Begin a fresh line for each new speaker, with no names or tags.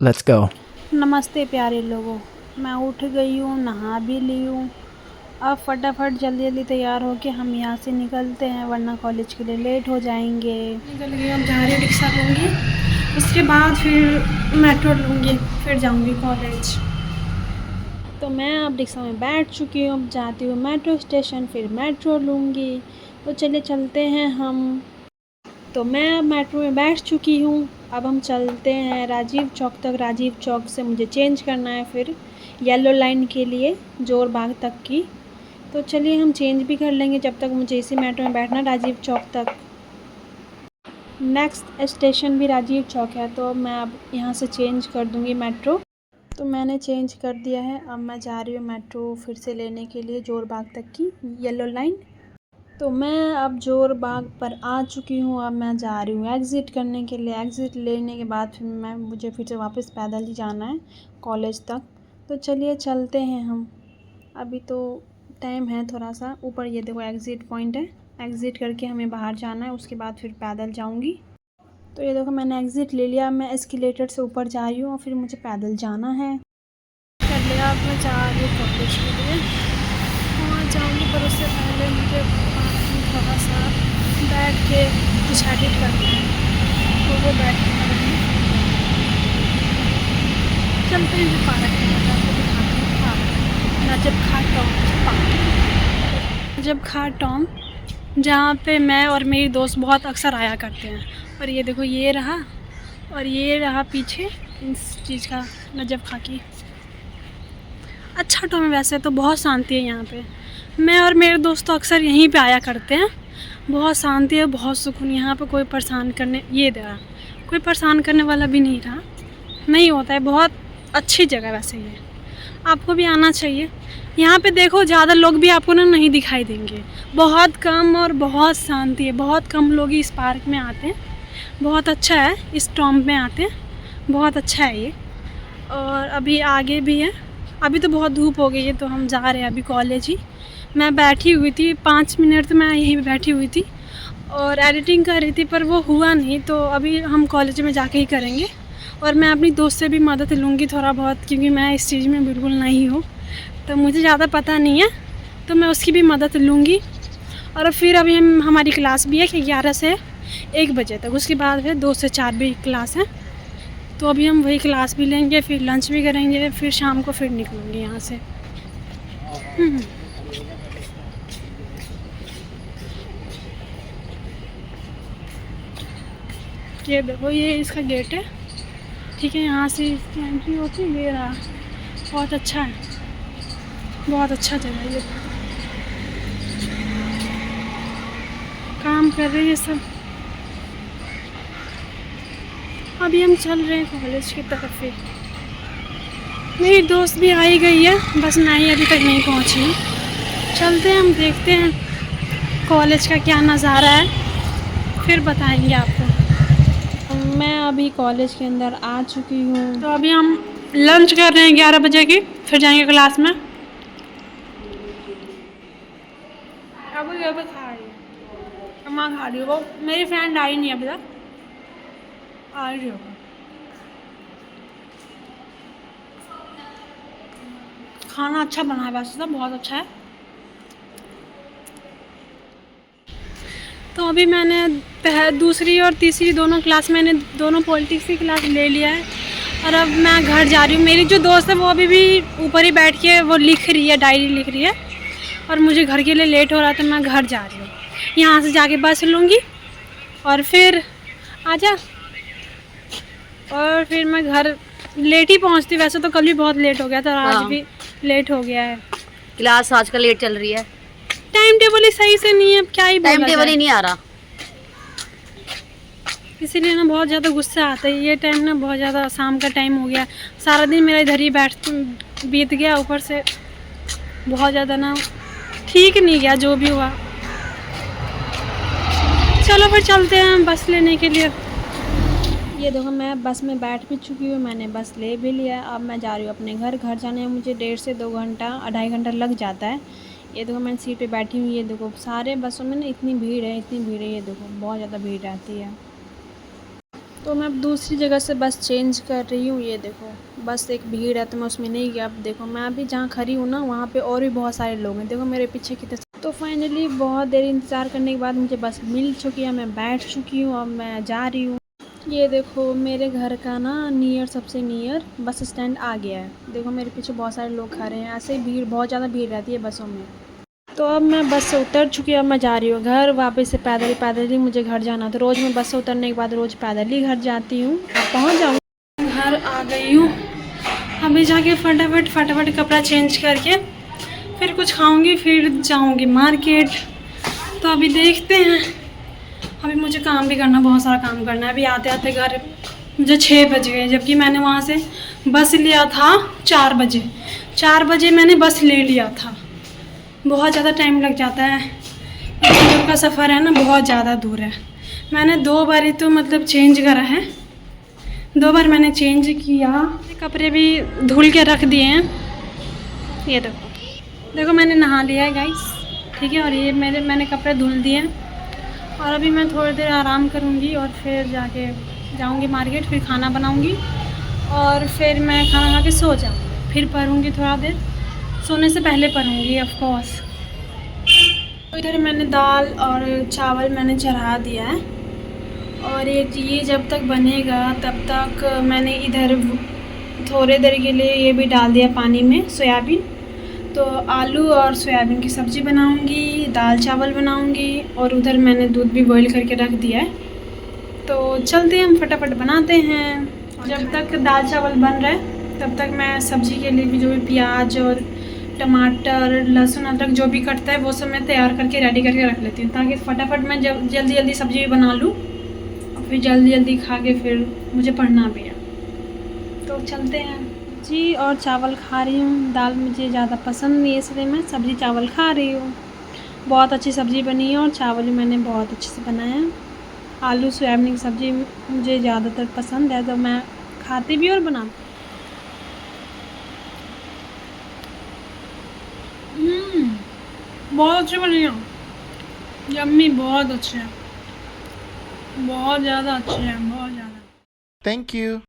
Let's go.
नमस्ते प्यारे लोगों, मैं उठ गई हूँ, नहा भी ली हूँ। अब फटाफट जल्दी जल्दी तैयार होके हम यहाँ से निकलते हैं, वरना कॉलेज के लिए लेट हो जाएंगे। निकल गई, अब जा रही रिक्शा लूँगी, उसके बाद फिर मेट्रो लूँगी, फिर जाऊँगी कॉलेज। तो मैं अब रिक्शा में बैठ चुकी हूँ, अब जाती हूँ मेट्रो स्टेशन, फिर मेट्रो लूँगी। तो चलिए चलते हैं हम। तो मैं अब मेट्रो में बैठ चुकी हूँ, अब हम चलते हैं राजीव चौक तक। राजीव चौक से मुझे चेंज करना है फिर येलो लाइन के लिए जोर बाग तक की। तो चलिए हम चेंज भी कर लेंगे, जब तक मुझे इसी मेट्रो में बैठना राजीव चौक तक। नेक्स्ट स्टेशन भी राजीव चौक है, तो मैं अब यहाँ से चेंज कर दूँगी मेट्रो। तो मैंने चेंज कर दिया है, अब मैं जा रही हूँ मेट्रो फिर से लेने के लिए जोर बाग तक की येलो लाइन। तो मैं अब जोर बाग पर आ चुकी हूँ, अब मैं जा रही हूँ एग्ज़िट करने के लिए। एग्ज़िट लेने के बाद फिर मुझे फिर से वापस पैदल ही जाना है कॉलेज तक। तो चलिए चलते हैं हम। अभी तो टाइम है थोड़ा सा। ऊपर ये देखो एग्ज़िट पॉइंट है, एग्ज़िट करके हमें बाहर जाना है, उसके बाद फिर पैदल जाऊँगी। तो ये देखो मैंने एग्ज़िट ले लिया, मैं एस्केलेटर से ऊपर जा रही हूँ और फिर मुझे पैदल जाना है। कर लिया, अब मैं जा रही हूँ कॉलेज के लिए, वहाँ जाऊँगी, पर उससे पहले मुझे थोड़ा सा बैठ के कुछ एडिट करना है, तो वो बैठ के करेंगे। चलते हैं पार्क में, आपको दिखाते हैं पार्क, नजब खां टॉम पार्क। नजब खां टॉम, जहाँ पे मैं और मेरी दोस्त बहुत अक्सर आया करते हैं। और ये देखो ये रहा, और ये रहा पीछे इस चीज़ का नजब खां की। अच्छा टॉम है वैसे तो, बहुत शांति है यहाँ पे। मैं और मेरे दोस्त तो अक्सर यहीं पे आया करते हैं। बहुत शांति है, बहुत सुकून, यहाँ पे कोई परेशान करने कोई परेशान करने वाला भी नहीं रहा, नहीं होता है। बहुत अच्छी जगह वैसे ये, आपको भी आना चाहिए। यहाँ पे देखो ज़्यादा लोग भी आपको ना नहीं दिखाई देंगे, बहुत कम, और बहुत शांति है। बहुत कम लोग ही इस पार्क में आते हैं, बहुत अच्छा है, इस टॉम में आते हैं, बहुत अच्छा है ये। और अभी आगे भी है, अभी तो बहुत धूप हो गई है, तो हम जा रहे हैं अभी कॉलेज ही। मैं बैठी हुई थी 5 मिनट, तो मैं यहीं पे बैठी हुई थी और एडिटिंग कर रही थी, पर वो हुआ नहीं, तो अभी हम कॉलेज में जाके ही करेंगे। और मैं अपनी दोस्त से भी मदद लूँगी थोड़ा बहुत, क्योंकि मैं इस चीज़ में बिल्कुल नहीं हूँ, तो मुझे ज़्यादा पता नहीं है, तो मैं उसकी भी मदद लूँगी। और फिर अभी हमारी क्लास भी है कि 11 से 1 बजे तक, उसके बाद फिर 2 से 4 भी क्लास है, तो अभी हम वही क्लास भी लेंगे, फिर लंच भी करेंगे, फिर शाम को फिर निकलूँगी यहाँ से। ये देखो ये इसका गेट है, ठीक है, यहाँ से इसकी एंट्री होती है। ये रहा, बहुत अच्छा है, बहुत अच्छा जगह है ये। काम कर रहे हैं सब। अभी हम चल रहे हैं कॉलेज की तरफ ही। मेरी दोस्त भी आई गई है, बस मैं ही अभी तक नहीं पहुंची हूँ। चलते हैं, हम देखते हैं कॉलेज का क्या नज़ारा है, फिर बताएंगे आपको। मैं अभी कॉलेज के अंदर आ चुकी हूँ, तो अभी हम लंच कर रहे हैं 11 बजे की, फिर जाएंगे क्लास में। अभी अभी खा रही हूँ, अम्मा खा रही हो, मेरी फ्रेंड आई नहीं अभी तक, आ रही हो। खाना अच्छा बना है वैसे तो, बहुत अच्छा है। तो अभी मैंने दूसरी और तीसरी दोनों क्लास, मैंने दोनों पॉलिटिक्स की क्लास ले लिया है, और अब मैं घर जा रही हूँ। मेरी जो दोस्त है वो अभी भी ऊपर ही बैठ के वो लिख रही है, डायरी लिख रही है, और मुझे घर के लिए लेट हो रहा था, मैं घर जा रही हूँ। यहाँ से जाके बस लूँगी और फिर आजा, और फिर मैं घर लेट ही पहुँचती। वैसे तो कल भी बहुत लेट हो गया था, और आज भी लेट हो गया है।
क्लास आजकल लेट चल रही है,
टाइम टेबल ही सही से नहीं है, क्या ही बोला
टाइम टेबल ही नहीं आ रहा,
इसीलिए ना बहुत ज़्यादा गुस्सा आता है। ये टाइम ना बहुत ज़्यादा, शाम का टाइम हो गया, सारा दिन मेरा इधर ही बीत गया, ऊपर से बहुत ज़्यादा ना ठीक नहीं गया जो भी हुआ। चलो फिर चलते हैं बस लेने के लिए। ये देखो मैं बस में बैठ भी चुकी हूँ, मैंने बस ले भी लिया। अब मैं जा रही हूँ अपने घर। घर जाने में मुझे 1.5 से 2 घंटा, 2.5 घंटा लग जाता है। ये देखो मैं सीट पे बैठी हूँ, ये देखो सारे बसों में ना इतनी भीड़ है, इतनी भीड़ है, ये देखो बहुत ज़्यादा भीड़ रहती है। तो मैं अब दूसरी जगह से बस चेंज कर रही हूँ। ये देखो बस एक भीड़ है तो मैं उसमें नहीं गया। अब देखो मैं अभी जहाँ खड़ी हूँ ना वहाँ पे और भी बहुत सारे लोग हैं। देखो मेरे पीछे कितने। तो फाइनली बहुत देर इंतज़ार करने के बाद मुझे बस मिल चुकी है। मैं बैठ चुकी हूँ, अब मैं जा रही हूँ। ये देखो मेरे घर का ना सबसे नियर बस स्टैंड आ गया है। देखो मेरे पीछे बहुत सारे लोग खड़े हैं। ऐसे ही भीड़, बहुत ज़्यादा भीड़ रहती है बसों में। तो अब मैं बस से उतर चुकी हूँ। अब मैं जा रही हूँ घर वापस से। पैदल ही मुझे घर जाना। तो रोज़ मैं बस से उतरने के बाद रोज़ पैदल ही घर जाती हूँ। अब पहुँच जाऊँ। घर आ गई हूँ। अभी जाके फटाफट कपड़ा चेंज करके फिर कुछ खाऊंगी, फिर जाऊंगी मार्केट। तो अभी देखते हैं। अभी मुझे काम भी करना, बहुत सारा काम करना है। अभी आते आते घर मुझे 6 बज गए, जबकि मैंने वहाँ से बस लिया था 4 बजे। 4 बजे मैंने बस ले लिया था। बहुत ज़्यादा टाइम लग जाता है। इतनी दूर का सफ़र है ना, बहुत ज़्यादा दूर है। मैंने 2 बार ही तो मतलब चेंज करा है। 2 बार मैंने चेंज किया। कपड़े भी धुल के रख दिए हैं। ये देखो मैंने नहा लिया है गाइस, ठीक है। और ये मैंने कपड़े धुल दिए हैं। और अभी मैं थोड़ी देर आराम करूँगी और फिर जाके जाऊँगी मार्केट। फिर खाना बनाऊँगी और फिर मैं खाना खा के सो जाऊँगी। फिर पढ़ूँगी थोड़ा देर, सोने से पहले पढ़ूँगी ऑफ कोर्स। इधर मैंने दाल और चावल मैंने चढ़ा दिया है। और ये जब तक बनेगा तब तक मैंने इधर थोड़े देर के लिए ये भी डाल दिया पानी में, सोयाबीन। तो आलू और सोयाबीन की सब्ज़ी बनाऊंगी, दाल चावल बनाऊंगी। और उधर मैंने दूध भी बॉईल करके रख दिया है। तो चलते हैं, हम फटाफट बनाते हैं। जब तक दाल चावल बन रहा है तब तक मैं सब्ज़ी के लिए भी जो भी प्याज और टमाटर, लहसुन, अदरक जो भी कटता है वो सब मैं तैयार करके रेडी करके रख लेती हूँ, ताकि फटाफट मैं जल्दी सब्ज़ी भी बना लूँ और फिर जल्दी खा के फिर मुझे पढ़ना भी है। तो चलते हैं जी। और चावल खा रही हूँ। दाल मुझे ज़्यादा पसंद नहीं है, इसलिए मैं सब्ज़ी चावल खा रही हूँ। बहुत अच्छी सब्ज़ी बनी है और चावल भी मैंने बहुत अच्छे से बनाया है। आलू सोयाबीन की सब्ज़ी मुझे ज़्यादातर पसंद है, तो मैं खाती भी और बनाती। बहुत अच्छी बनी है, यम्मी, बहुत अच्छी है, बहुत ज़्यादा अच्छी है, बहुत ज़्यादा।
Thank you.